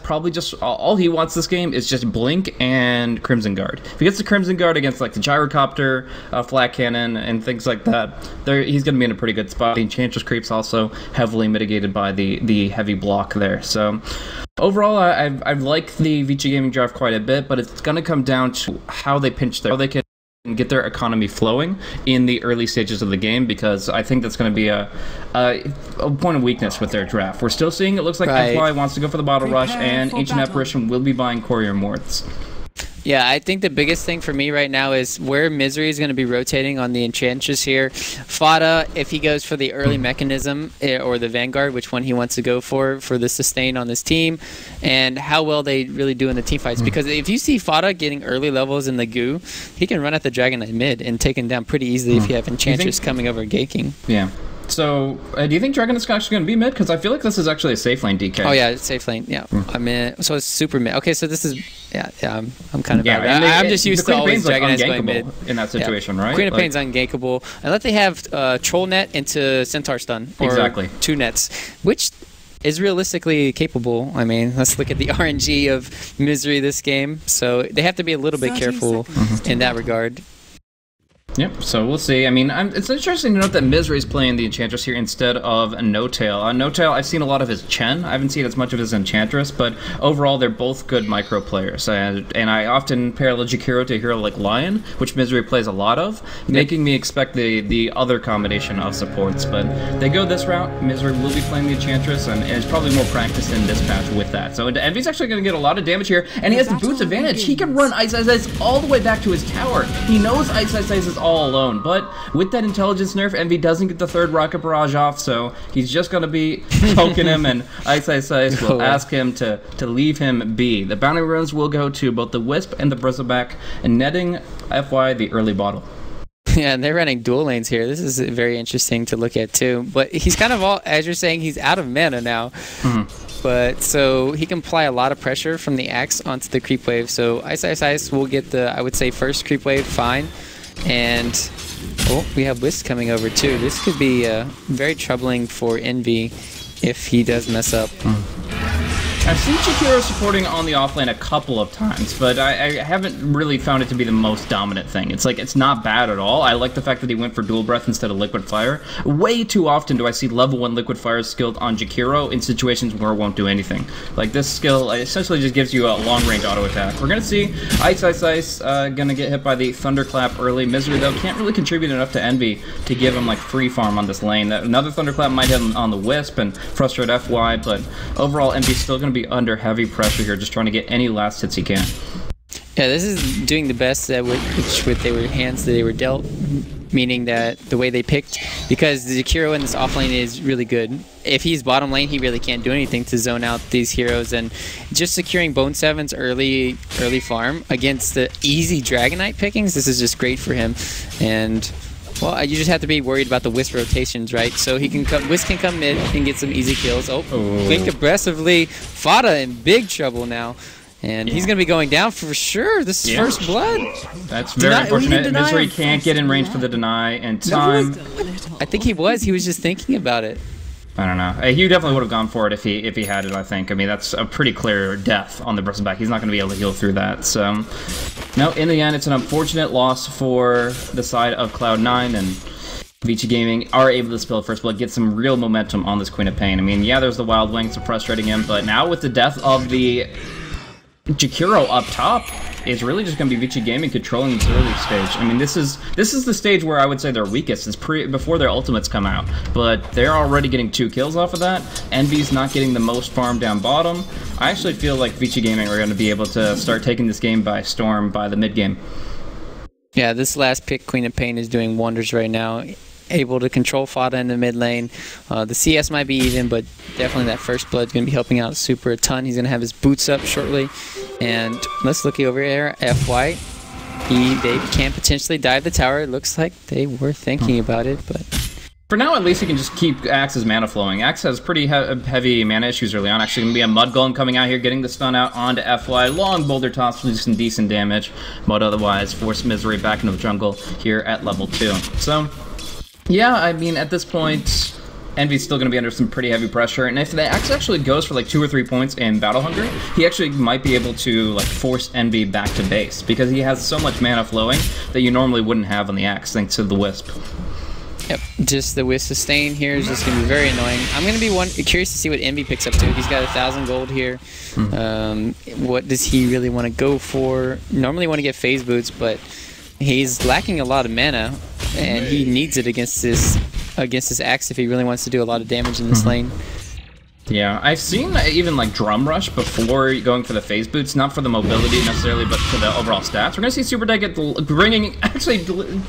probably just all he wants this game is just Blink and Crimson Guard. If he gets the Crimson Guard against like the Gyrocopter, Flat Cannon, and things like that, he's going to be in a pretty good spot. The Enchantress creep's also heavily mitigated by the heavy block there. So overall, I like the Vici Gaming draft quite a bit, but it's going to come down to how they how they can get their economy flowing in the early stages of the game, because I think that's going to be a point of weakness with their draft. We're still seeing it looks like FY wants to go for the Bottle Rush, and Ancient Apparition will be buying Courier Morths. Yeah, I think the biggest thing for me right now is where Misery is going to be rotating on the Enchantress here. Fada, if he goes for the early mechanism or the Vanguard, which one he wants to go for the sustain on this team, and how well they really do in the team fights. Because if you see Fada getting early levels in the goo, he can run at the Dragon Knight mid and take him down pretty easily if you have Enchantress coming over gaking. Yeah. So, do you think Dragon is actually going to be mid? Because I feel like this is actually a safe lane DK. Oh yeah, it's safe lane. Yeah, I'm in. So it's super mid. Okay, so this is I'm kind of bad. I'm just used to always Dragon Knights going mid in that situation, right? Queen of Pain's ungankable unless they have Troll Net into Centaur Stun or 2 nets, which is realistically capable. I mean, let's look at the RNG of Misery this game. So they have to be a little bit careful in that regard. Yep, so we'll see. I mean, it's interesting to note that Misery is playing the Enchantress here instead of a No-Tail. No-Tail, I've seen a lot of his Chen. I haven't seen as much of his Enchantress, but overall, they're both good micro players. And I often pair Jakiro to a hero like Lion, which Misery plays a lot of, making me expect the other combination of supports. But they go this route. Misery will be playing the Enchantress, and is probably more practiced in this patch with that. So Envy's actually going to get a lot of damage here, and he has the boots advantage. He can run Ice Ice Ice all the way back to his tower. He knows Ice Ice Ice is all alone, but with that intelligence nerf, Envy doesn't get the third rocket barrage off, so he's just going to be poking him, and Ice Ice Ice will ask him to leave him be. The bounty runes will go to both the Wisp and the Bristleback, and netting FY the early bottle. Yeah, and they're running dual lanes here. This is very interesting to look at too, but he's kind of as you're saying, he's out of mana now. But so he can apply a lot of pressure from the axe onto the creep wave, so Ice Ice Ice will get the, I would say, first creep wave fine. And we have Wisp coming over too. This could be very troubling for Envy if he does mess up. I've seen Jakiro supporting on the offlane a couple of times, but I haven't really found it to be the most dominant thing. It's like, it's not bad at all. I like the fact that he went for Dual Breath instead of Liquid Fire. Way too often do I see level 1 Liquid Fire skilled on Jakiro in situations where it won't do anything. Like, this skill essentially just gives you a long-range auto attack. We're gonna see Ice Ice Ice gonna get hit by the Thunderclap early. Misery, though, can't really contribute enough to Envy to give him, like, free farm on this lane. Another Thunderclap might hit him on the Wisp and frustrate FY, but overall, Envy's still gonna be under heavy pressure here, just trying to get any last hits he can. Yeah, this is doing the best with their hands that they were dealt, meaning that the way they picked, because the Jakiro in this offlane is really good. If he's bottom lane, he really can't do anything to zone out these heroes, and just securing Bone 7's early farm against the easy Dragon Knight pickings, this is just great for him. And well, you just have to be worried about the Wisp rotations, right? So he can come, Wisp can come mid and get some easy kills. Blink aggressively. Fada in big trouble now. And he's going to be going down for sure. This is first blood. That's very unfortunate. Misery can't get in range for the deny in time. I think he was just thinking about it. I don't know. He definitely would have gone for it if he had it, I think. I mean, that's a pretty clear death on the Bristleback. He's not going to be able to heal through that. So, no, in the end, it's an unfortunate loss for the side of Cloud9, and Vici Gaming are able to spill first blood, get some real momentum on this Queen of Pain. I mean, yeah, there's the Wild Wings frustrating him, but now with the death of the Jakiro up top, it's really just going to be Vici Gaming controlling this early stage. I mean, this is the stage where I would say they're weakest. It's before their ultimates come out, but they're already getting 2 kills off of that. Envy's not getting the most farm down bottom. I actually feel like Vici Gaming are going to be able to start taking this game by storm by the mid game. Yeah, this last pick, Queen of Pain, is doing wonders right now. Able to control Fada in the mid lane. The CS might be even, but definitely that first blood is going to be helping out super a ton. He's going to have his boots up shortly. And let's look over here. FY. They can potentially dive the tower. It looks like they were thinking about it, but for now, at least he can just keep Axe's mana flowing. Axe has pretty heavy mana issues early on. Actually, going to be a Mud Golem coming out here, getting the stun out onto FY. Long boulder toss for some decent damage, but otherwise force Misery back into the jungle here at level 2. So, yeah, I mean, at this point, Envy's still going to be under some pretty heavy pressure, and if the Axe actually goes for like 2 or 3 points in Battle Hunger, he actually might be able to like force Envy back to base, because he has so much mana flowing that you normally wouldn't have on the Axe thanks to the Wisp. Yep, just the Wisp sustain here is just going to be very annoying. I'm going to be curious to see what Envy picks up too. He's got 1,000 gold here. What does he really want to go for? Normally want to get phase boots, but he's lacking a lot of mana, and he needs it against this Axe if he really wants to do a lot of damage in this lane. Yeah, I've seen even like Drum Rush before going for the phase boots, not for the mobility necessarily, but for the overall stats. We're gonna see Super Deck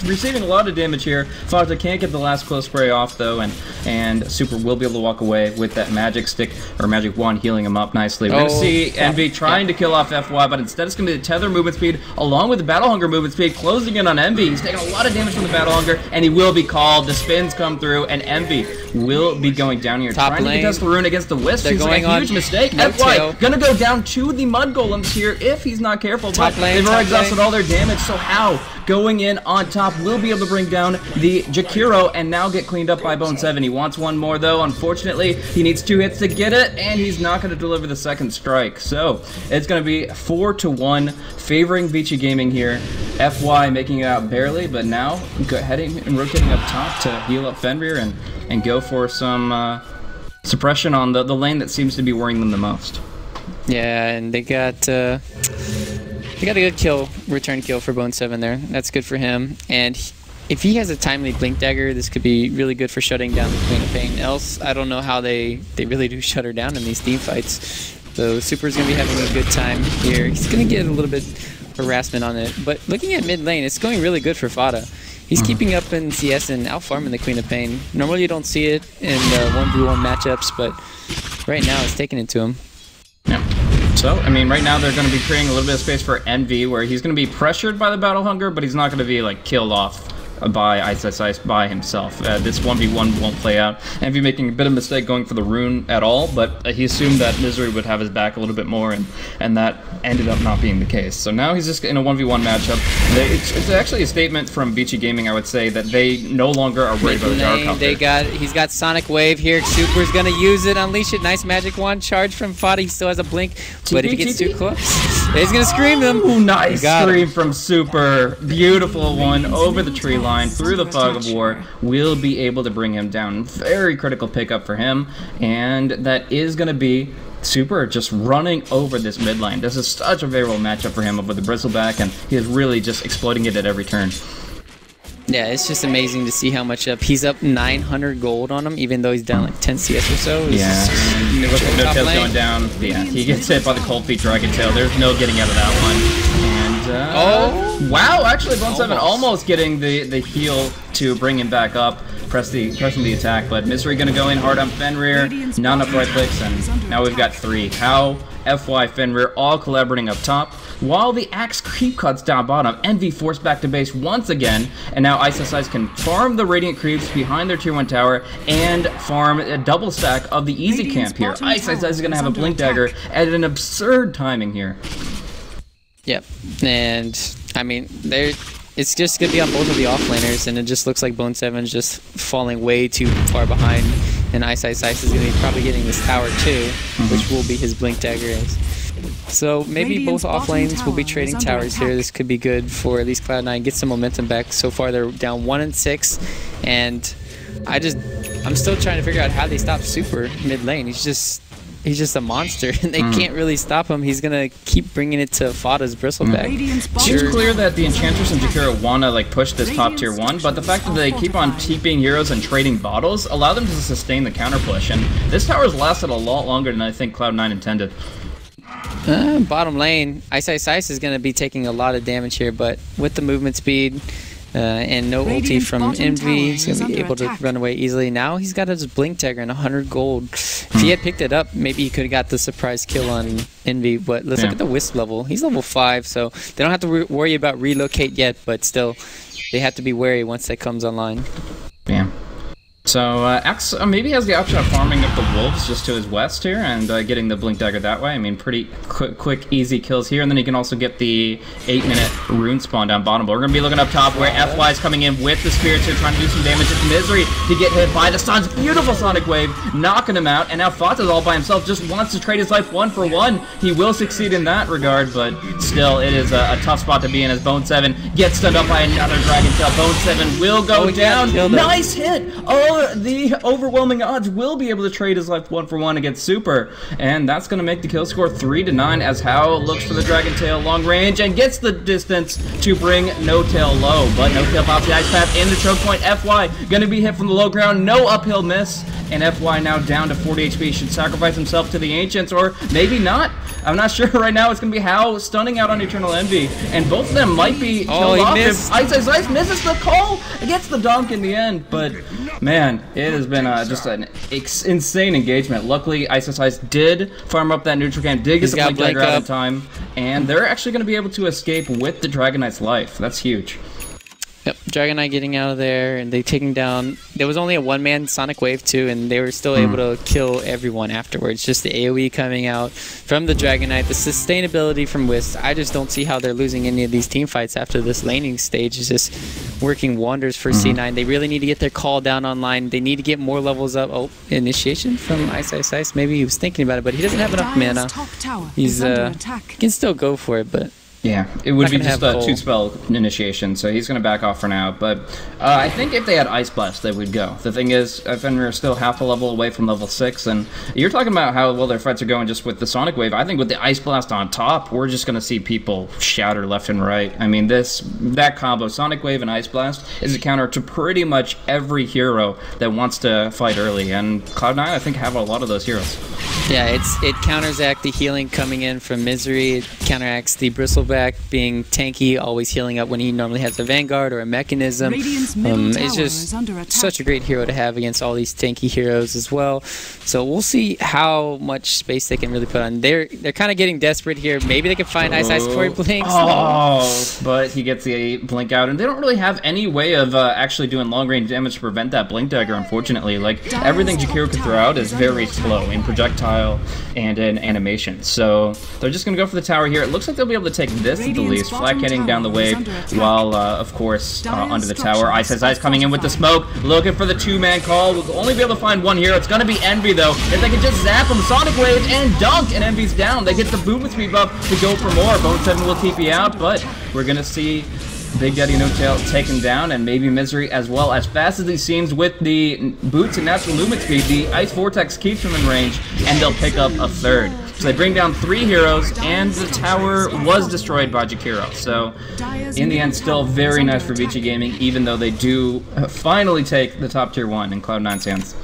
receiving a lot of damage here. Fata can't get the last close spray off though, and Super will be able to walk away with that magic stick or magic wand healing him up nicely. We're gonna see Envy trying to kill off FY, but instead it's gonna be the Tether movement speed along with the Battle Hunger movement speed closing in on Envy. He's taking a lot of damage from the Battle Hunger, and he will be called. The spins come through, and Envy will be going down here, trying to contest the rune against the Wisp. He's like a huge mistake. FY gonna go down to the Mud Golems here if he's not careful, but they've already exhausted all their damage, so how? Going in on top will be able to bring down the Jakiro and now get cleaned up by bo3. He wants one more though. Unfortunately, he needs 2 hits to get it, and he's not going to deliver the second strike. So it's going to be 4-1 favoring Vici Gaming here. FY making it out barely, but now heading and rotating up top to heal up Fenrir and go for some suppression on the lane that seems to be worrying them the most. Yeah, and they got a good kill, return kill for bo3 there. That's good for him. And if he has a timely Blink Dagger, this could be really good for shutting down the Queen of Pain. Else, I don't know how they really do shut her down in these team fights. So Super's going to be having a good time here. He's going to get a little bit harassment on it. But looking at mid lane, it's going really good for Fata. He's keeping up in CS and out-farming the Queen of Pain. Normally you don't see it in 1v1 matchups, but right now it's taking it to him. Yeah. So, I mean, right now they're going to be creating a little bit of space for Envy, where he's going to be pressured by the Battle Hunger, but he's not going to be, like, killed off by Ice by himself. This 1v1 won't play out. Envy making a bit of a mistake going for the rune at all, but he assumed that Misery would have his back a little bit more, and that ended up not being the case. So now he's just in a 1v1 matchup. It's actually a statement from Vici Gaming, I would say, that they no longer are worried about the gyrocopter. He's got Sonic Wave here. Super's gonna use it, unleash it. Nice magic wand charge from Fata. He still has a blink, but if he gets too close, he's gonna scream them. Ooh, nice scream from Super. Beautiful one over the tree line. Through the fog of war, will be able to bring him down. Very critical pickup for him, and that is going to be Super just running over this mid lane. This is such a favorable matchup for him over the Bristleback, and he is really just exploiting it at every turn. Yeah, it's just amazing to see how much up. He's up 900 gold on him, even though he's down like 10 CS or so. Yeah, No-Tail's going down. Yeah, he gets hit by the Cold Feet Dragon Tail. There's no getting out of that one. And, wow, actually bo3 almost getting the heal to bring him back up, pressing the attack, but Misery gonna go in hard on Fenrir, not enough right clicks, and now we've got 3. How FY Fenrir all collaborating up top, while the Axe creep cuts down bottom. Envy forced back to base once again, and now Ice can farm the Radiant creeps behind their tier 1 tower and farm a double stack of the easy camp here. Ice is gonna have a Blink Dagger at an absurd timing here. Yep, and I mean, it's just going to be on both of the offlaners, and it just looks like bo3's just falling way too far behind, and Ice is going to be probably getting this tower too, which will be his Blink Dagger. So maybe both offlanes will be trading towers here. This could be good for at least Cloud9, get some momentum back. So far they're down 1-6, and I'm still trying to figure out how they stop Super mid lane. He's just a monster, and they can't really stop him. He's gonna keep bringing it to Fata's Bristleback. It's clear that the Enchantress and Jakiro wanna like push this top tier 1, but the fact that they keep on keeping heroes and trading bottles allow them to sustain the counter push, and this tower's lasted a lot longer than I think Cloud9 intended. Bottom lane, Ice is gonna be taking a lot of damage here, but with the movement speed, and no ulti from Envy, he's going to be able to run away easily. Now he's got his Blink Dagger and 100 gold. If he had picked it up, maybe he could have got the surprise kill on Envy, but let's look at the Wisp level. He's level 5, so they don't have to worry about relocate yet, but still, they have to be wary once that comes online. Yeah. So X maybe has the option of farming up the wolves just to his west here and getting the blink dagger that way. I mean, pretty quick, easy kills here, and then he can also get the 8-minute rune spawn down bottom. But we're gonna be looking up top where FY is coming in with the spirits here, trying to do some damage. It's Misery to get hit by the Sun's beautiful Sonic Wave, knocking him out. And now Fata's all by himself, just wants to trade his life 1-for-1. He will succeed in that regard, but still, it is a tough spot to be in as Bone7 gets stunned up by another Dragon Tail. Bone7 will go down. Nice hit! Oh, the overwhelming odds will be able to trade his life 1-for-1 against Super, and that's going to make the kill score 3-9 as Hao looks for the Dragon Tail long range and gets the distance to bring No Tail low, but No Tail pops the Ice Path in the choke point. FY going to be hit from the low ground, no uphill miss, and FY now down to 40 HP, should sacrifice himself to the Ancients, or maybe not. I'm not sure right now. It's going to be Hao stunning out on Eternal Envy, and both of them might be killed off if Ice misses the call against the donk in the end, but man, it has been just an insane engagement. Luckily, Ice did farm up that neutral camp, did get the blink dagger out in time, and they're actually going to be able to escape with the Dragon Knight's life. That's huge. Yep, Dragon Knight getting out of there, and they taking down. There was only a one-man Sonic Wave too, and they were still able to kill everyone afterwards. Just the AOE coming out from the Dragon Knight, the sustainability from Wisp. I just don't see how they're losing any of these team fights after this laning stage is just working wonders for C9. They really need to get their call down online. They need to get more levels up. Oh, initiation from Ice. Maybe he was thinking about it, but he doesn't have enough mana. He's can still go for it, but. Yeah, it would be just a 2-spell initiation, so he's going to back off for now. But I think if they had Ice Blast, they would go. The thing is, Fenrir is still half a level away from level 6, and you're talking about how well their fights are going just with the Sonic Wave. I think with the Ice Blast on top, we're just going to see people shatter left and right. I mean, that combo, Sonic Wave and Ice Blast, is a counter to pretty much every hero that wants to fight early, and Cloud9, I think, have a lot of those heroes. Yeah, it counters the healing coming in from Misery. It counteracts the Bristleback being tanky, always healing up when he normally has a Vanguard or a Mechanism. It's just such a great hero to have against all these tanky heroes as well. So we'll see how much space they can really put on. They're kind of getting desperate here. Maybe they can find Ice before he blinks. Oh, but he gets the blink out, and they don't really have any way of actually doing long range damage to prevent that blink dagger, unfortunately. Like, everything Jakiro can throw out is very slow in projectile and in animation. So they're just going to go for the tower here. It looks like they'll be able to take this at the least, flat canning down the wave, while, of course, under the tower. Ice coming in with the smoke, looking for the 2-man call. We'll only be able to find one hero. It's going to be Envy, though. If they can just zap him, Sonic Wave and dunk, and Envy's down. They get the movement speed buff to go for more. Bone7 will TP out, but we're going to see Big Daddy No Tail taken down, and maybe Misery as well. As fast as he seems with the boots and natural movement speed, the Ice Vortex keeps him in range, and they'll pick up a third. So they bring down 3 heroes, and the tower was destroyed by Jakiro. So, in the end, still very nice for Vici Gaming, even though they do finally take the top tier 1 in Cloud9's hands.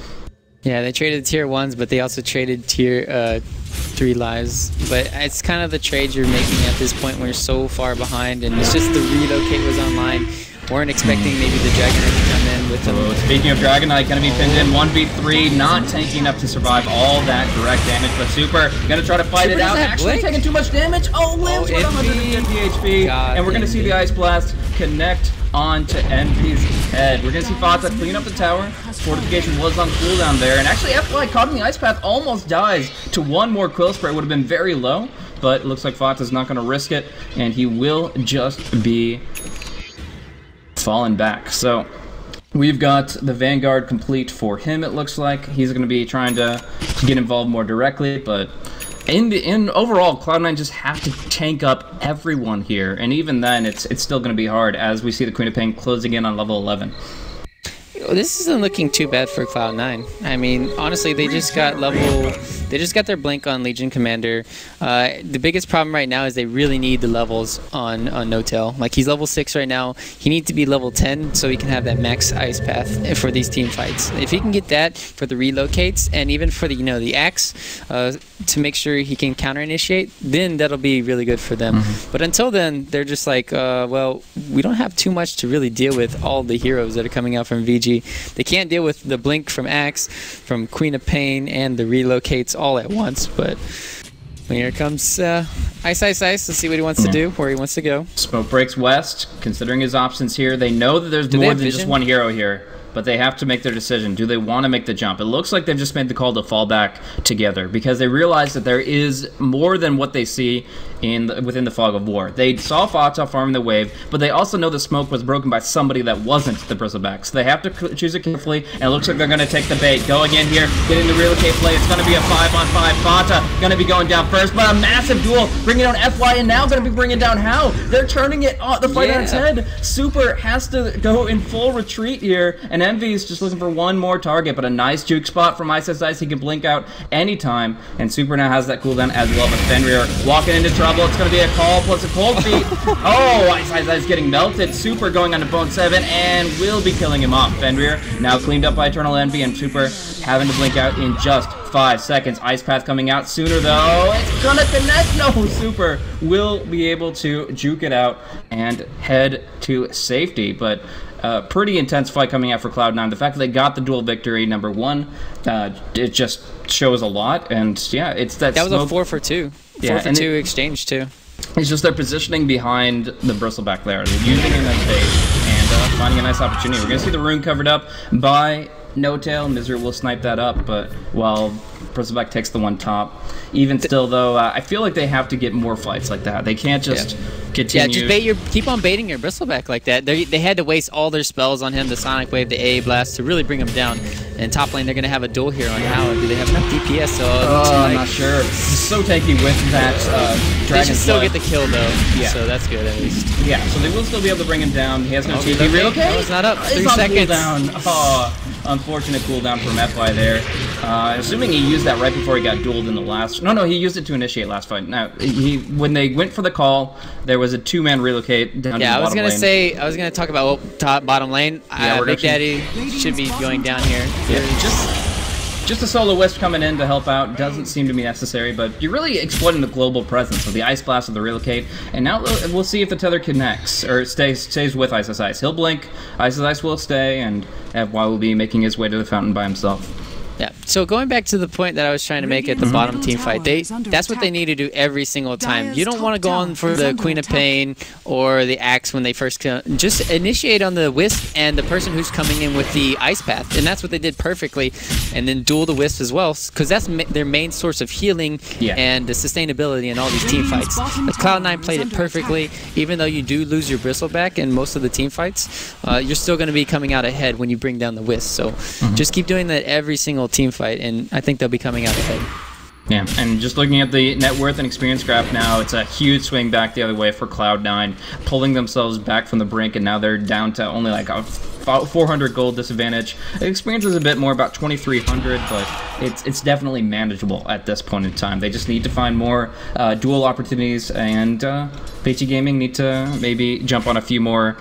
Yeah, they traded tier 1s, but they also traded tier 3 lives. But it's kind of the trade you're making at this point when you're so far behind, and it's just the relocate was online. Weren't expecting maybe the Dragon Knight to come in with them. Speaking of Dragon Knight, gonna be pinned in 1v3, not tanky enough to survive all that direct damage, but Super gonna try to fight it out. Actually taking too much damage. Oh, lives with 150 HP, and we're gonna see the Ice Blast connect onto Envy's head. We're gonna see Fata clean up the tower. Fortification was on cooldown there, and actually FY caught in the Ice Path almost dies to one more Quill Spray. Would have been very low, but it looks like Fata's not gonna risk it, and he will just be fallen back. So we've got the Vanguard complete for him, it looks like. He's going to be trying to get involved more directly, but in overall, Cloud9 just have to tank up everyone here, and even then it's still going to be hard as we see the Queen of Pain closing in on level 11. This isn't looking too bad for Cloud9. I mean, honestly, they just got their blink on Legion Commander. The biggest problem right now is they really need the levels on No Tail. Like, he's level 6 right now. He needs to be level 10 so he can have that max ice path for these team fights. If he can get that for the relocates and even for the the axe to make sure he can counter initiate, then that'll be really good for them. But until then, they're just like, well, we don't have too much to really deal with all the heroes that are coming out from VG. They can't deal with the blink from Axe, from Queen of Pain, and the relocates all at once. But here comes Ice. Let's see what he wants to do, where he wants to go. Smoke breaks west. Considering his options here, they know that there's more than just one hero here. but they have to make their decision. Do they want to make the jump? It looks like they've just made the call to fall back together because they realize that there is more than what they see within the fog of war. They saw Fata farming the wave, but they also know the smoke was broken by somebody that wasn't the bristleback. So they have to choose it carefully, and it looks like they're going to take the bait. Going in here, getting the relocate play. It's going to be a 5-on-5. Fata going to be going down first, but a massive duel, bringing down FY, and now going to be bringing down How. They're turning it on, the fight on its head. Super has to go in full retreat here, and Envy is just looking for one more target, but a nice juke spot from Ice Ice Ice. He can blink out anytime, and Super now has that cooldown as well, but Fenrir walking into trouble. It's going to be a call plus a cold feet. Oh, Ice Ice Ice getting melted. Super going on to Bone 7 and will be killing him off. Fenrir now cleaned up by Eternal Envy, and Super having to blink out in just 5 seconds. Ice Path coming out sooner though. It's gonna connect. No, Super will be able to juke it out and head to safety. But pretty intense fight coming out for Cloud9. The fact that they got the dual victory, number one, it just shows a lot. And yeah, it's that was smoke. a 4 for 2. 4 for 2 exchange too. It's just their positioning behind the bristleback there. They're using him as bait and finding a nice opportunity. We're going to see the rune covered up by No Tail. Misery will snipe that up, but while bristleback takes the one top. Even still, though, I feel like they have to get more fights like that. They can't just continue. Yeah, just keep on baiting your bristleback like that. They had to waste all their spells on him, the Sonic Wave, the A Blast, to really bring him down. And top lane, they're going to have a duel here on How. Do they have enough DPS? So I'm not sure. It's so tanky with that Dragon. They should still get the kill, though. Yeah. So that's good, at least. Yeah, so they will still be able to bring him down. He has no TP. Real okay? No, it's not up. 3 it's seconds. On cooldown. Oh, unfortunate cooldown from FY there. Assuming he used that right before he got dueled in the last. No, he used it to initiate last fight. Now, when they went for the call, there was a 2-man relocate down to the bottom lane. I was gonna talk about bottom lane. Big Daddy should be going down here. Yeah, just a solo wisp coming in to help out doesn't seem to be necessary, but you're really exploiting the global presence of the Ice Blast of the relocate. And now we'll see if the tether connects or stays with Ice Ice Ice. He'll blink, Ice Ice Ice will stay, and FY will be making his way to the fountain by himself. Yeah, so going back to the point that I was trying to make at the bottom team fight, that's what they need to do every single time. You don't want to go on for the Queen of Pain or the Axe when they first come. Just initiate on the Wisp and the person who's coming in with the Ice Path, and that's what they did perfectly. And then duel the Wisp as well, because that's their main source of healing and the sustainability in all these team fights. But Cloud9 played it perfectly. Even though you do lose your bristleback in most of the team fights, you're still going to be coming out ahead when you bring down the Wisp. So just keep doing that every single team fight, and I think they'll be coming out ahead. Yeah, and just looking at the net worth and experience graph now, it's a huge swing back the other way for Cloud9, pulling themselves back from the brink, and now they're down to only like a 400 gold disadvantage. The experience is a bit more, about 2,300, but it's definitely manageable at this point in time. They just need to find more dual opportunities, and Vici Gaming need to maybe jump on a few more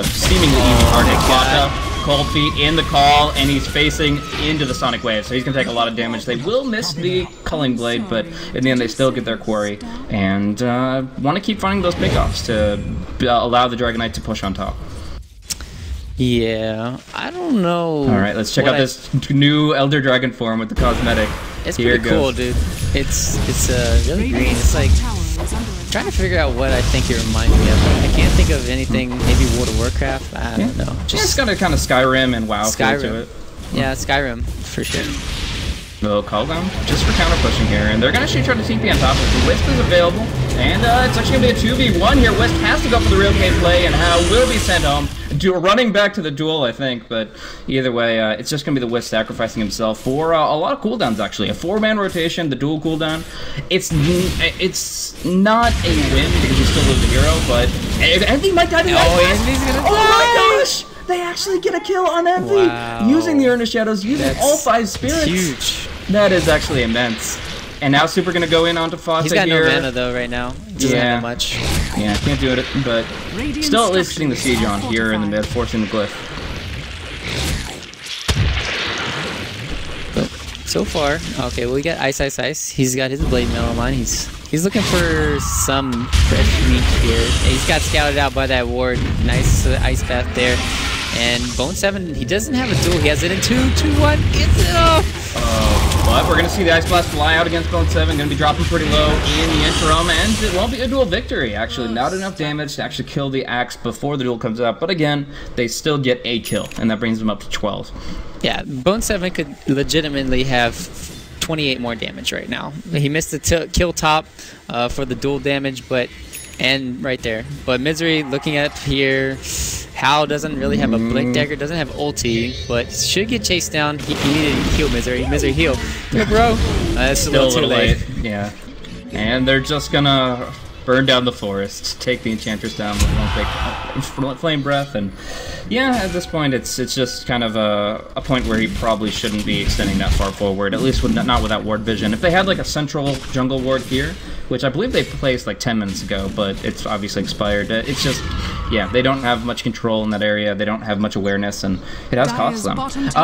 seemingly easy targets. Cold feet in the call, and he's facing into the Sonic Wave, so he's going to take a lot of damage. They will miss the Culling Blade, but in the end they still get their quarry, and want to keep finding those pickoffs to allow the Dragon Knight to push on top. Yeah, I don't know. Alright, let's check out this new Elder Dragon form with the cosmetic. It's pretty cool, dude. It's really green. It's like trying to figure out what I think it reminds me of. I can't think of anything. Maybe World of Warcraft. I don't know. It's got a kind of Skyrim and WoW feel to it. Yeah, Skyrim for sure. They'll call them just for counter pushing here, and they're gonna actually try to TP on top of it. The Wisp is available, and it's actually gonna be a 2v1 here. Wisp has to go for the real cave play, and How will be sent home. Running back to the duel, I think, but either way, it's just gonna be the Wisp sacrificing himself for a lot of cooldowns. Actually, a 4-man rotation, the dual cooldown. It's not a win because you still lose the hero, but Envy might die to that. Oh my gosh! They actually get a kill on Envy using the Urn of Shadows, using all 5 spirits. Huge. That is actually immense. And now Super gonna go in onto Fata He's got here. no mana though right now. Doesn't have much. Yeah, can't do it, but still at least getting the siege on here in the mid, forcing the glyph. But so far, okay, well, we got Ice Ice Ice. He's got his blade mail line. He's looking for some fresh meat here. He's got scouted out by that ward. Nice Ice Path there. And Bone7, he doesn't have a duel. He has it in 2-2-1. Gets it off. But we're going to see the Ice Blast fly out against Bone7. Going to be dropping pretty low in the interim. And it won't be a duel victory, actually. Not enough damage to actually kill the Axe before the duel comes out. But again, they still get a kill. And that brings them up to 12. Yeah, Bone7 could legitimately have 28 more damage right now. He missed the kill top for the dual damage, and right there. But Misery looking at here, Hal doesn't really have a Blink Dagger, doesn't have ulti, but should get chased down. He needed to heal Misery. Misery heal. Go, bro. That's a little too late. Yeah. And they're just gonna burn down the forest, take the Enchantress down with one big flame breath, and yeah, at this point it's just kind of a point where he probably shouldn't be extending that far forward, at least not without ward vision. If they had like a central jungle ward here, which I believe they placed like 10 minutes ago, but it's obviously expired. It's just, yeah, they don't have much control in that area. They don't have much awareness, and it has cost them.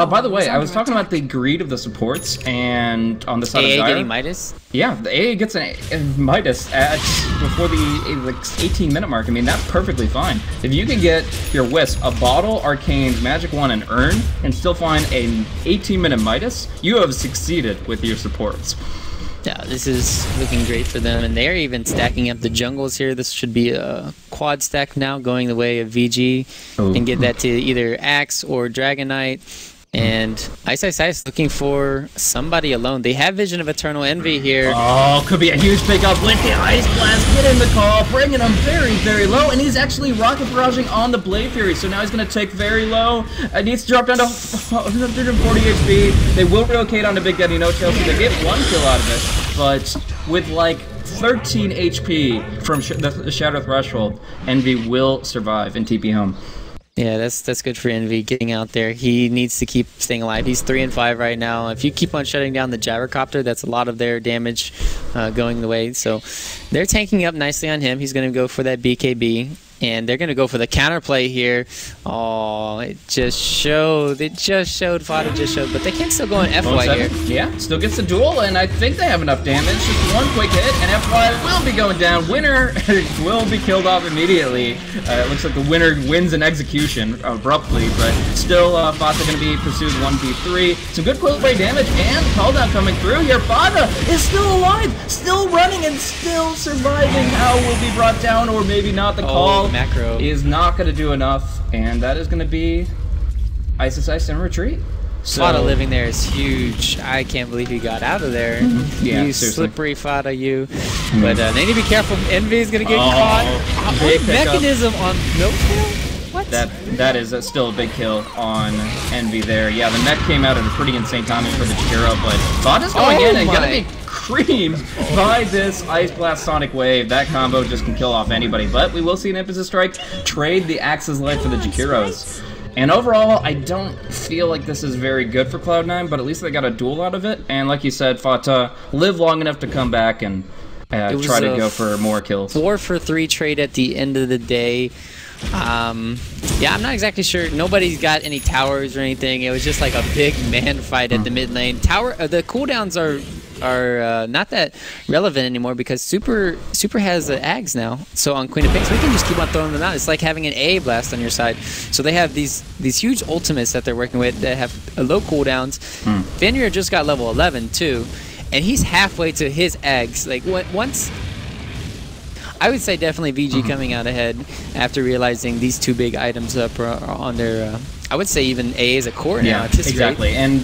By the way, I was talking about the greed of the supports, and on the side of Dire, getting Midas? Yeah, the AA gets a Midas before the like 18-minute mark. I mean, that's perfectly fine. If you can get your Wisp, a Bottle, Arcane, Magic Wand, and Urn, and still find an 18-minute Midas, you have succeeded with your supports. Yeah, this is looking great for them, and they're even stacking up the jungles here. This should be a quad stack now, going the way of VG, and get that to either Axe or Dragon Knight. And Ice looking for somebody alone. They have Vision of Eternal Envy here. Oh, could be a huge pickup with the Ice Blast, getting the call, bringing him very, very low, and he's actually rocket barraging on the Blade Fury, so now he's going to take very low. Needs to drop down to 140 HP. They will relocate on the Big Daddy No-Tail, so they get one kill out of it, but with like 13 HP from the Shadow Threshold, Envy will survive and TP home. Yeah, that's good for Envy getting out there. He needs to keep staying alive. He's 3-5 right now. If you keep on shutting down the Gyrocopter, that's a lot of their damage going the way. So they're tanking up nicely on him. He's going to go for that BKB. And they're going to go for the counterplay here. Oh, it just showed. Fada just showed. But they can still go on FY here. Yeah, still gets the duel, and I think they have enough damage. Just one quick hit, and FY will be going down. Winner will be killed off immediately. It looks like the winner wins an execution abruptly, but still Fada going to be pursued 1v3. Some good quick play damage, and call down coming through here. Fada is still alive, still running, and still surviving. How will be brought down, or maybe not. The call macro is not going to do enough, and that is going to be Ice in retreat. So Fada living there is huge. I can't believe he got out of there. Yeah, you seriously. Slippery Fada, you. But they need to be careful. Envy is going to get caught. Big mechanism on No-Tail? What? That is still a big kill on Envy there. Yeah, the mech came out at a pretty insane timing for the Jakiro, but Fada's going in and gonna be creamed by this Ice Blast Sonic Wave. That combo just can kill off anybody, but we will see an Impetus Strike trade the Axe's life for the Jakiros. And overall, I don't feel like this is very good for Cloud9, but at least they got a duel out of it. And like you said, Fata live long enough to come back and try to go for more kills. 4-for-3 trade at the end of the day. Yeah, I'm not exactly sure. Nobody's got any towers or anything. It was just like a big man fight at the mid lane. The cooldowns are not that relevant anymore because Super has the Ags now. So on Queen of Pinks, we can just keep on throwing them out. It's like having an AA blast on your side. So they have these huge ultimates that they're working with that have low cooldowns. Fenrir just got level 11 too, and he's halfway to his Ags. Like once. I would say definitely VG coming out ahead after realizing these two big items up on their. I would say even A is a core now. Yeah, exactly. And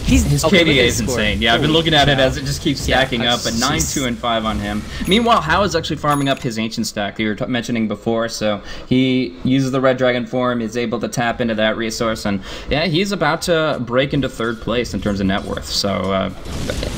his KDA is insane. Yeah, I've been looking at it as it just keeps stacking up at 9, 2, and 5 on him. Meanwhile, Hao is actually farming up his Ancient stack that you were mentioning before. So he uses the Red Dragon form. He's able to tap into that resource, and yeah, he's about to break into 3rd place in terms of net worth. So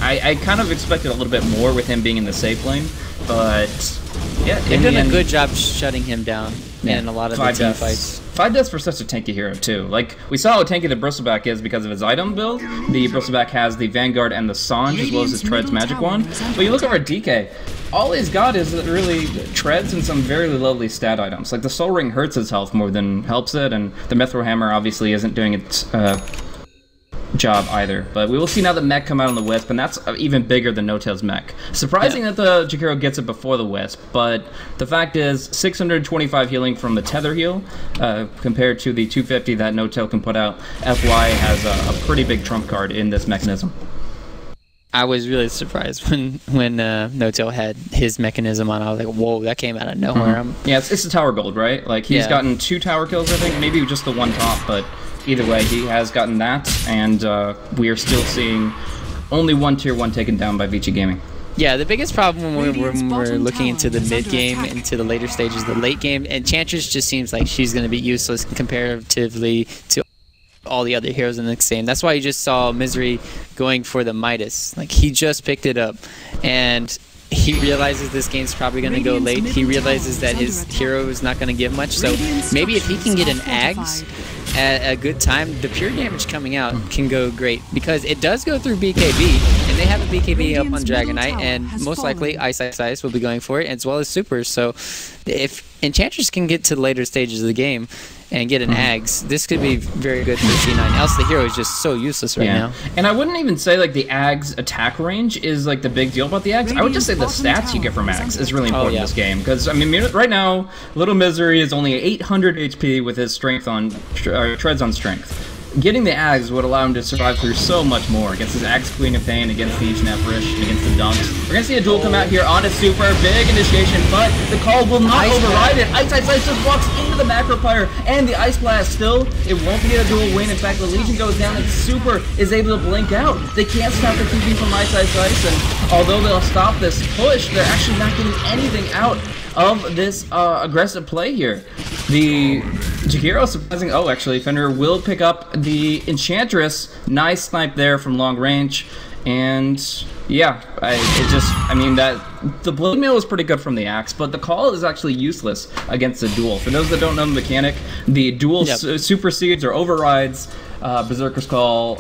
I kind of expected a little bit more with him being in the safe lane, but. Yeah, they've done a good job shutting him down in a lot of the team fights. 5 deaths for such a tanky hero too. Like we saw how tanky the Bristleback is because of his item build. The Bristleback has the Vanguard and the Sange as well as his Treads magic wand. But you look over at DK, all he's got is really Treads and some very lowly stat items. Like the Soul Ring hurts his health more than helps it, and the Mithril Hammer obviously isn't doing its job either. But we will see now the mech come out on the Wisp, and that's even bigger than No-Tail's mech. Surprising that the Jakiro gets it before the Wisp, but the fact is 625 healing from the tether heal compared to the 250 that No-Tail can put out. FY has a pretty big trump card in this mechanism. I was really surprised when No-Tail had his mechanism on. I was like, whoa, that came out of nowhere. Yeah, it's the tower gold, right? Like, he's gotten 2 tower kills, I think, maybe just the 1 top, but either way, he has gotten that, and we are still seeing only 1 tier 1 taken down by Vici Gaming. Yeah, the biggest problem when we're looking into the mid game, into the later stages, the late game, Enchantress just seems like she's going to be useless comparatively to all the other heroes in the game. That's why you just saw Misery going for the Midas. Like, he just picked it up, and he realizes this game's probably going to go late. He realizes that his hero is not going to give much, so maybe if he can get an Ags at a good time, the pure damage coming out can go great, because it does go through BKB, and they have a BKB up on Dragonite, and most likely Ice will be going for it, as well as Supers. So if Enchantress can get to the later stages of the game and get an Ags, this could be very good for C9. Else the hero is just so useless right now. And I wouldn't even say like the Ags attack range is like the big deal about the Ags. I would just say the stats you get from Ags is really important in this game. Because I mean, right now, Little Misery is only 800 HP with his strength on treads on strength. Getting the Ags would allow him to survive through so much more against his Ags Queen of Pain, against the Nefrish, against the Dunks. We're gonna see a duel come out here on a super big initiation, but the call will not override it. Ice just walks into the Macro Pyre and the Ice Blast still. It won't be a dual win. In fact, the Legion goes down and Super is able to blink out. They can't stop the TP from Ice, and although they'll stop this push, they're actually not getting anything out of this aggressive play here. The Jakiro surprising. Oh, actually, Fender will pick up the Enchantress. Nice snipe there from long range, and yeah, I mean that the blade mail was pretty good from the axe, but the call is actually useless against the duel. For those that don't know the mechanic, the duel supersedes or overrides Berserker's Call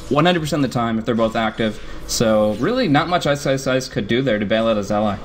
100% of the time if they're both active. So really, not much Ice could do there to bail out his ally.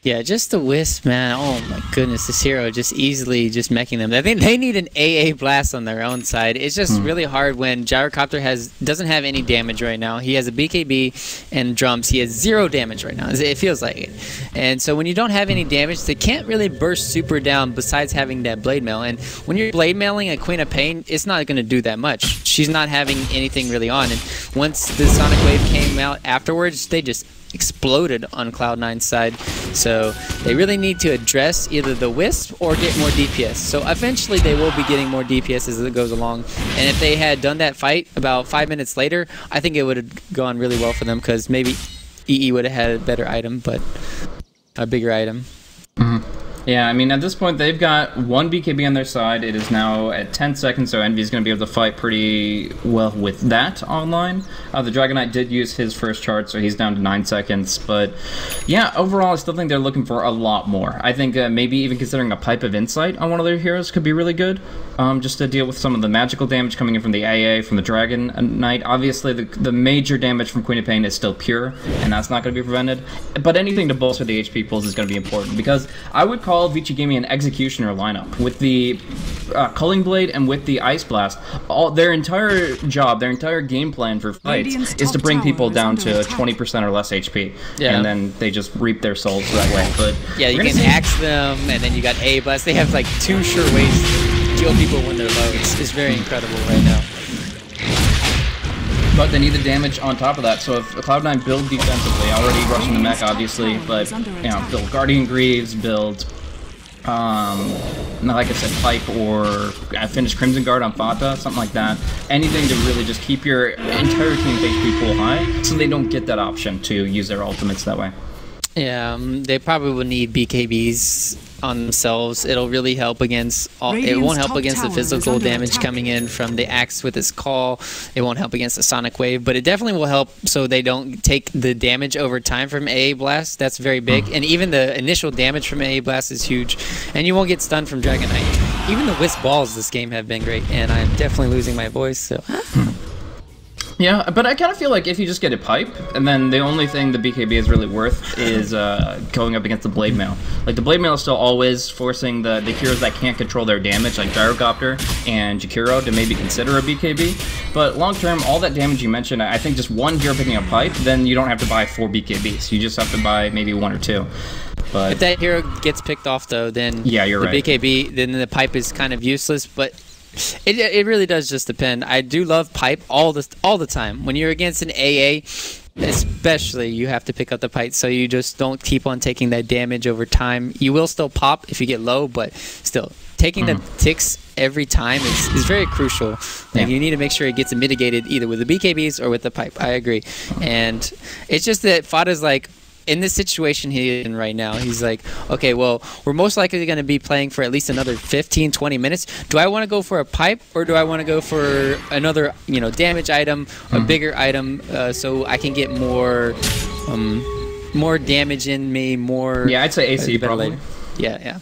Yeah, just the Wisp, man. Oh my goodness, this hero just easily just meching them. I think they need an AA blast on their own side. It's just really hard when Gyrocopter doesn't have any damage right now. He has a BKB and drums. He has 0 damage right now. It feels like it. And so when you don't have any damage, they can't really burst super down besides having that blade mail. And when you're blade mailing a Queen of Pain, it's not going to do that much. She's not having anything really on. And once the Sonic Wave came out afterwards, they just exploded on Cloud9's side. So they really need to address either the Wisp or get more DPS. So eventually they will be getting more DPS as it goes along. And if they had done that fight about 5 minutes later, I think it would have gone really well for them, because maybe EE would have had a better item, but a bigger item. Yeah, I mean, at this point, they've got 1 BKB on their side. It is now at 10 seconds, so Envy's going to be able to fight pretty well with that online. The Dragonite did use his first chart, so he's down to 9 seconds. But, yeah, overall, I still think they're looking for a lot more. I think maybe even considering a Pipe of Insight on one of their heroes could be really good, just to deal with some of the magical damage coming in from the AA, from the Dragonite. Obviously, the major damage from Queen of Pain is still pure, and that's not going to be prevented. But anything to bolster the HP pools is going to be important, because I would call Vici Gaming an executioner lineup with the Culling Blade and with the Ice Blast. Their entire job, their entire game plan for fights is to bring people down to 20% or less HP, and then they just reap their souls that way. But yeah, you can axe them, and then you got A Blast. They have like 2 sure ways to kill people when they're low. It's very incredible right now. But they need the damage on top of that, so if Cloud9 build defensively, already rushing the mech obviously, but you know, build Guardian Greaves, build like I said, Pipe, or finish Crimson Guard on Fata, something like that. Anything to really just keep your entire team's HP pool high, so they don't get that option to use their ultimates that way. Yeah, they probably will need BKBs on themselves. It'll really help against it won't help against the physical damage coming in from the axe with his call. It won't help against the Sonic Wave, but it definitely will help so they don't take the damage over time from AA Blast. That's very big, and even the initial damage from AA Blast is huge, and you won't get stunned from Dragonite. Even the Wisp balls this game have been great, and I'm definitely losing my voice, so Yeah, but I kind of feel like if you just get a pipe, and then the only thing the BKB is really worth is going up against the Blade Mail. Like, the Blade Mail is still always forcing the heroes that can't control their damage, like Gyrocopter and Jakiro, to maybe consider a BKB. But long term, all that damage you mentioned, I think just one hero picking a pipe, then you don't have to buy 4 BKBs. You just have to buy maybe 1 or 2. But if that hero gets picked off, though, then yeah, you're right. BKB, then the pipe is kind of useless, but it really does just depend. I do love pipe all the time. When you're against an AA, especially, you have to pick up the pipe so you just don't keep on taking that damage over time. You will still pop if you get low, but still, taking the ticks every time is very crucial. Like, you need to make sure it gets mitigated either with the BKBs or with the pipe. I agree. And it's just that Fada's like, in this situation he's in right now, he's like, okay, well, we're most likely going to be playing for at least another 15-20 minutes. Do I want to go for a pipe, or do I want to go for another, damage item, a bigger item, so I can get more damage in me, more... Yeah, I'd say AC probably. Yeah.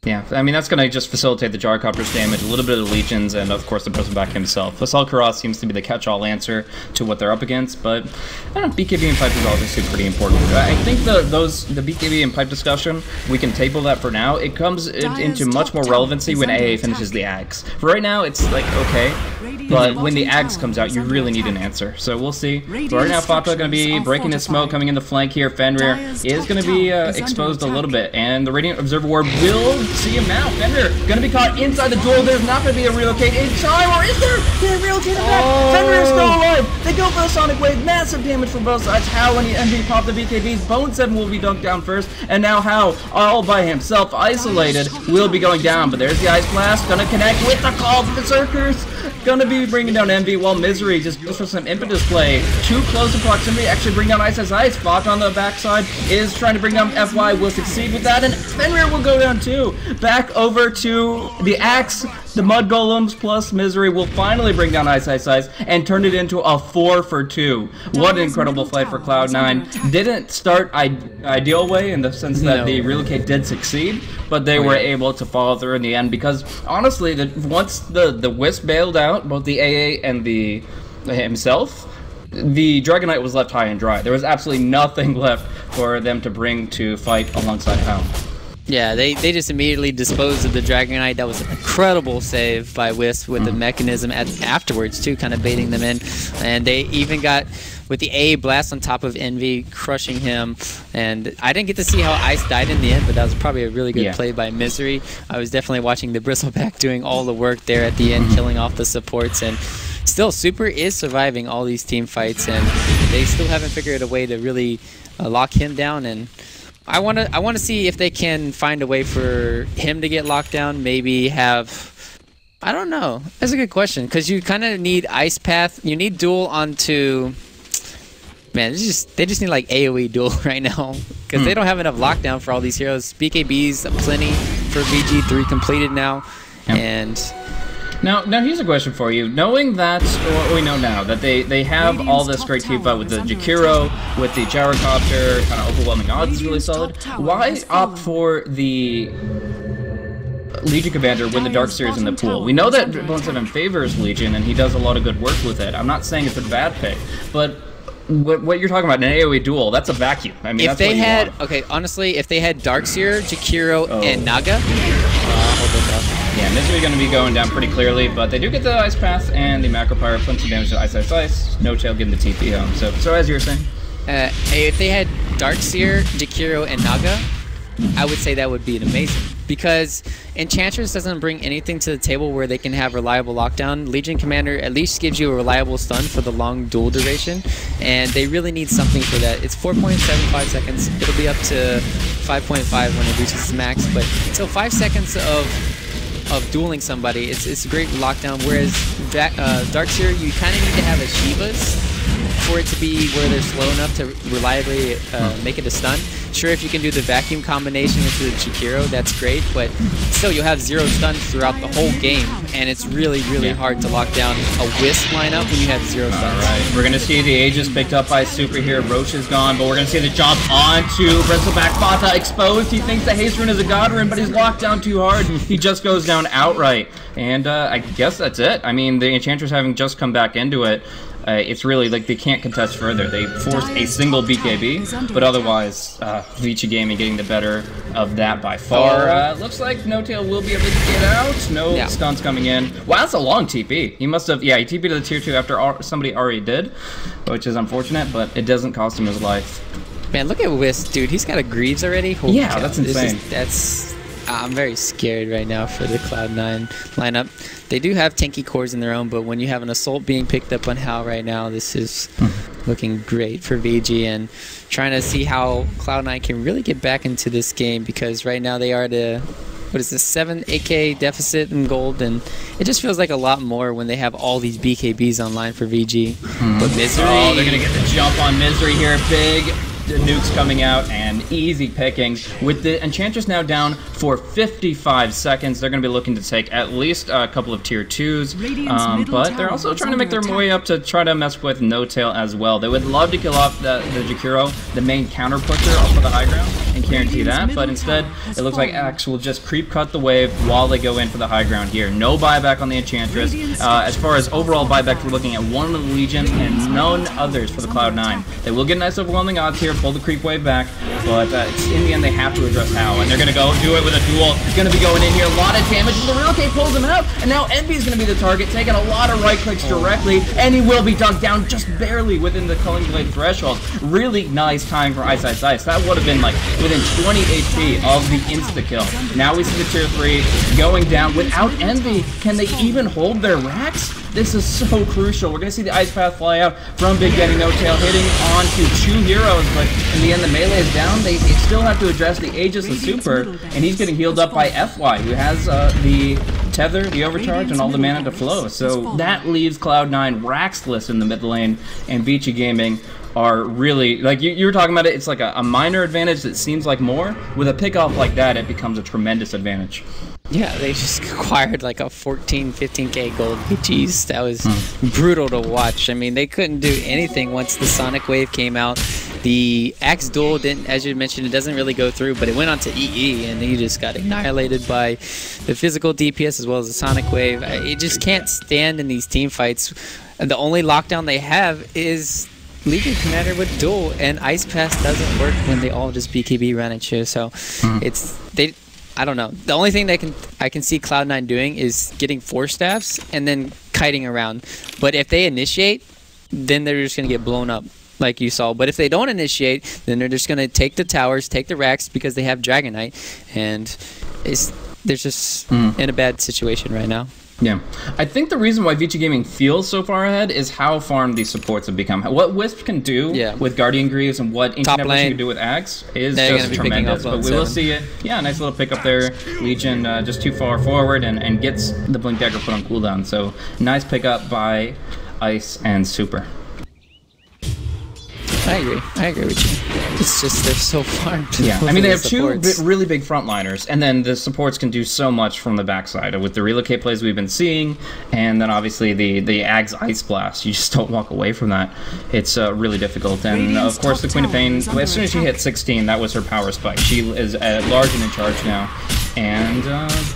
Yeah, I mean, that's going to just facilitate the Gyrocopter's damage, a little bit of the Legions, and of course the Bristleback himself. Assault Karas seems to be the catch-all answer to what they're up against, but I don't know, BKB and Pipe is obviously pretty important. I think the BKB and Pipe discussion, we can table that for now. It comes into much more relevancy when AA finishes the Ags. For right now, it's like, okay, but when the Ags comes out, you really need an answer. So we'll see. But right now, Fata going to be breaking his smoke, coming in the flank here. Fenrir is going to be exposed a little bit, and the Radiant Observer Ward will see him now. Fenrir gonna be caught inside the duel. There's not gonna be a relocate in time, or is there? They relocate him back. Fenrir is still alive. They go for the Sonic Wave. Massive damage from both sides. How when MV pop the BKBs, Bone 7 will be dunked down first, and now How, all by himself, isolated, will be going down. But there's the Ice Blast, gonna connect with the Call of Berserkers. Gonna be bringing down MV while Misery just goes for some impetus play. Too close in proximity, actually bring down Ice as Ice. Fought on the backside is trying to bring down FY, will succeed with that, and Fenrir will go down too. Back over to the Axe, the Mud Golems plus Misery will finally bring down Ice, and turn it into a 4-for-2. What an incredible fight for Cloud9. Didn't start ideal way in the sense that the relocate did succeed, but they were able to follow through in the end, because honestly, once the Wisp bailed out, both the AA and the himself, the Dragon Knight was left high and dry. There was absolutely nothing left for them to bring to fight alongside How. Yeah, they just immediately disposed of the Dragon Knight. That was an incredible save by Wisp with the mechanism afterwards too, kind of baiting them in. And they even got with the A blast on top of Envy, crushing him. And I didn't get to see how Ice died in the end, but that was probably a really good play by Misery. I was definitely watching the Bristleback doing all the work there at the end, killing off the supports. And still, Super is surviving all these team fights, and they still haven't figured a way to really lock him down. And I want to see if they can find a way for him to get locked down. Maybe have, I don't know. That's a good question, because you kind of need Ice Path. You need duel onto. Man, they just need like AoE duel right now, because they don't have enough lockdown for all these heroes. BKBs plenty for VG3 completed now, and. Now here's a question for you. Knowing that, or what we know now, that they have all this great team fight with the Jakiro, with the Gyrocopter, kind of overwhelming odds is really solid, why opt for the Legion Commander when the Dark Seer is in the pool? We know that Bone 7 favors Legion, and he does a lot of good work with it. I'm not saying it's a bad pick, but what you're talking about, an AoE duel, that's a vacuum. I mean, if they had, okay, honestly, if they had Dark Seer, Jakiro, and Naga, hold this up. Yeah, Misery going to be going down pretty clearly, but they do get the Ice Path and the Macro Pyre, plenty of damage to Ice. No Tail getting the TP home. So as you were saying? If they had Darkseer, Jakiro, and Naga, I would say that would be amazing. Because Enchantress doesn't bring anything to the table where they can have reliable lockdown. Legion Commander at least gives you a reliable stun for the long duel duration, and they really need something for that. It's 4.75 seconds. It'll be up to 5.5 when it reaches its max, but until 5 seconds of dueling somebody, it's a great lockdown. Whereas Darkseer, you kind of need to have a Shivas for it to be where they're slow enough to reliably make it a stun. Sure, if you can do the vacuum combination into the Jakiro, that's great, but still you'll have 0 stuns throughout the whole game, and it's really, really hard to lock down a Wisp lineup when you have 0 stuns. Alright, we're going to see the Aegis picked up by Super here. Roche is gone, but we're going to see the jump onto Bristleback. Fata exposed. He thinks the Haste Rune is a God Rune, but he's locked down too hard. He just goes down outright. And I guess that's it. I mean, the Enchantress having just come back into it, it's really like they can't contest further. They force a single BKB, but otherwise, Vici Gaming getting the better of that by far. Looks like No-Tail will be able to get out. No stunts coming in. Wow, that's a long TP. He must have, he TP'd to the tier 2 after somebody already did, which is unfortunate, but it doesn't cost him his life. Man, look at Wisp, dude. He's got a Greaves already. Holy cow. That's insane. I'm very scared right now for the Cloud9 lineup. They do have tanky cores in their own, but when you have an Assault being picked up on Hal right now, this is looking great for VG, and trying to see how Cloud9 can really get back into this game, because right now they are the, what is this, 7 AK deficit in gold, and it just feels like a lot more when they have all these BKBs online for VG. But Misery... Oh, they're going to get the jump on Misery here. Big nukes coming out and easy picking. With the Enchantress now down for 55 seconds, they're going to be looking to take at least a couple of tier 2s, but they're also trying to make their way up to try to mess with No-Tail as well. They would love to kill off the Jakiro, the main counter pusher, off of the high ground and guarantee that, but instead it looks like Axe will just creep cut the wave while they go in for the high ground here. No buyback on the Enchantress. As far as overall buyback, we're looking at one of the Legion and none others for the Cloud9. They will get nice overwhelming odds here, pull the creep wave back, but in the end they have to address Hal, and they're going to go do it with a duel. He's going to be going in here, a lot of damage, and the Relocate pulls him out, and now Envy is going to be the target, taking a lot of right clicks directly, and he will be dunked down just barely within the Culling Blade threshold. Really nice time for Ice. That would have been like within 20 HP of the insta-kill. Now we see the tier 3 going down without Envy. Can they even hold their racks? This is so crucial. We're going to see the Ice Path fly out from Big Daddy No-Tail, hitting onto 2 heroes, but in the end the melee is down. They still have to address the Aegis and Super, and he's getting healed up by FY, who has the tether, the overcharge, and all the mana to flow. So that leaves Cloud9 racksless in the mid lane, and Vici Gaming are really, like you were talking about it, it's like a minor advantage that seems like more. With a pick-off like that, it becomes a tremendous advantage. Yeah, they just acquired like a 14, 15k gold. Jeez, that was brutal to watch. I mean, they couldn't do anything once the Sonic Wave came out. The Axe Duel didn't, as you mentioned, it doesn't really go through, but it went on to EE, and he just got annihilated by the physical DPS as well as the Sonic Wave. It just can't stand in these team fights. The only lockdown they have is Legion Commander with Duel, and Ice Pass doesn't work when they all just BKB run at you. So I don't know. The only thing that I can see Cloud9 doing is getting 4 staffs and then kiting around. But if they initiate, then they're just going to get blown up, like you saw. But if they don't initiate, then they're just going to take the towers, take the racks, because they have Dragonite, and they're just in a bad situation right now. Yeah, I think the reason why Vici Gaming feels so far ahead is how farmed these supports have become. What Wisp can do with Guardian Greaves and what Ancient Empress can do with Axe is just tremendous. But we will see it. Yeah, nice little pick up there. Legion just too far forward and gets the Blink Dagger put on cooldown. So nice pick up by Ice and Super. I agree with you. It's just they're so farmed. Yeah, I mean they have 2 really big frontliners, and then the supports can do so much from the backside with the relocate plays we've been seeing, and then obviously the Ag's Ice Blast. You just don't walk away from that. It's really difficult, and of course the Queen of Pain, as soon as she hit 16, that was her power spike. She is large and in charge now. And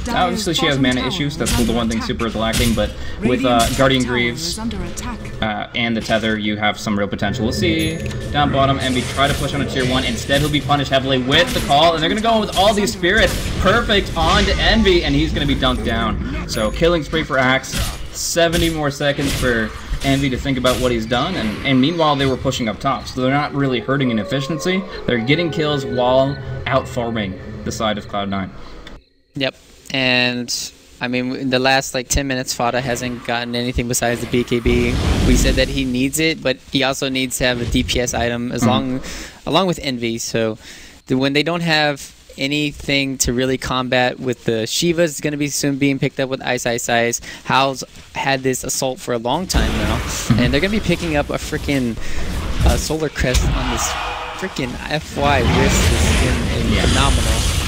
obviously she has mana issues, that's the one thing Super is lacking, but with Guardian Greaves and the Tether, you have some real potential. We'll see down bottom, Envy try to push on a tier 1, instead he'll be punished heavily with the call, and they're going to go with all these spirits, perfect onto Envy, and he's going to be dunked down. So killing spree for Axe, 70 more seconds for Envy to think about what he's done, and meanwhile they were pushing up top, so they're not really hurting in efficiency, they're getting kills while out farming the side of Cloud9. Yep, and I mean, in the last like 10 minutes, Fada hasn't gotten anything besides the BKB. We said that he needs it, but he also needs to have a DPS item along with Envy. So when they don't have anything to really combat with the Shiva's going to be soon being picked up with Ice. Hal's had this assault for a long time now, and they're going to be picking up a freaking Solar Crest on this freaking FY wrist. This is phenomenal.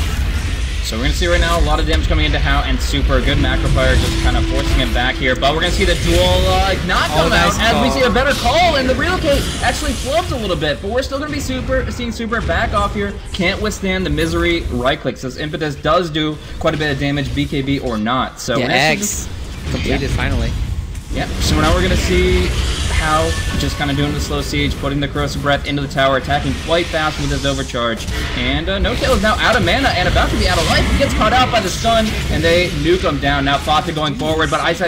So we're going to see right now a lot of damage coming into Hal and Super. Good macro fire just kind of forcing him back here. But we're going to see the duel not come out as we see a better call. And the relocate actually flubs a little bit. But we're still going to be seeing Super back off here. Can't withstand the Misery right clicks. This Impetus does do quite a bit of damage, BKB or not. So Eggs completed finally. Yeah, so now we're going to see How just kind of doing the slow siege, putting the corrosive breath into the tower, attacking quite fast with his overcharge. And No-Tail is now out of mana and about to be out of life. He gets caught out by the stun, and they nuke him down. Now Fata going forward, but Ice.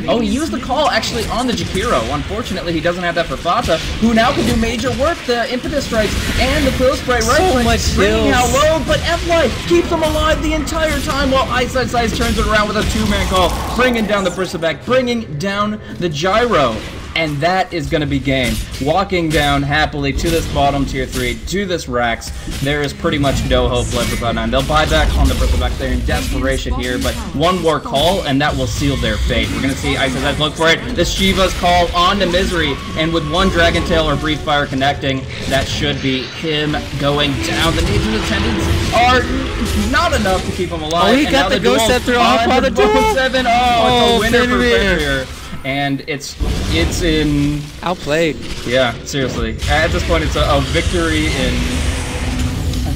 Oh, he used the call actually on the Jakiro. Unfortunately, he doesn't have that for Fata, who now can do major work. The Impetus Strikes and the Quill Spray so much bringing out low, but F-Life keeps him alive the entire time while Ice turns it around with a two-man call, bringing down the Bristleback, bringing down the Gyro. And that is going to be game. Walking down happily to this bottom tier 3, to this Rax. There is pretty much no hope left for Cloud9. They'll buy back on the Bristleback. They're in desperation here, but one more call, and that will seal their fate. We're going to see Ice look for it. The Shiva's call on to Misery, and with one Dragon Tail or Brief Fire connecting, that should be him going down. The needs and attendants are not enough to keep him alive. Oh, he got the Ghost Scepter off by the duel. 7. Oh, it's a winner for Fenrir. And it's in... Outplayed. Yeah, seriously. At this point, it's a victory in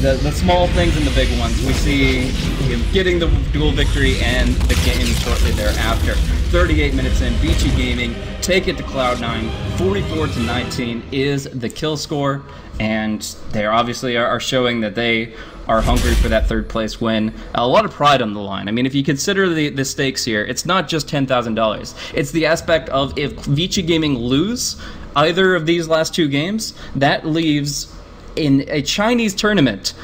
the small things and the big ones. We see him getting the dual victory and the game shortly thereafter. 38 minutes in, Vici Gaming take it to Cloud9. 44-19 is the kill score, and they obviously are showing that they are hungry for that third place win. A lot of pride on the line. I mean, if you consider the stakes here, it's not just $10,000. It's the aspect of if Vici Gaming lose either of these last two games, that leaves in a Chinese tournament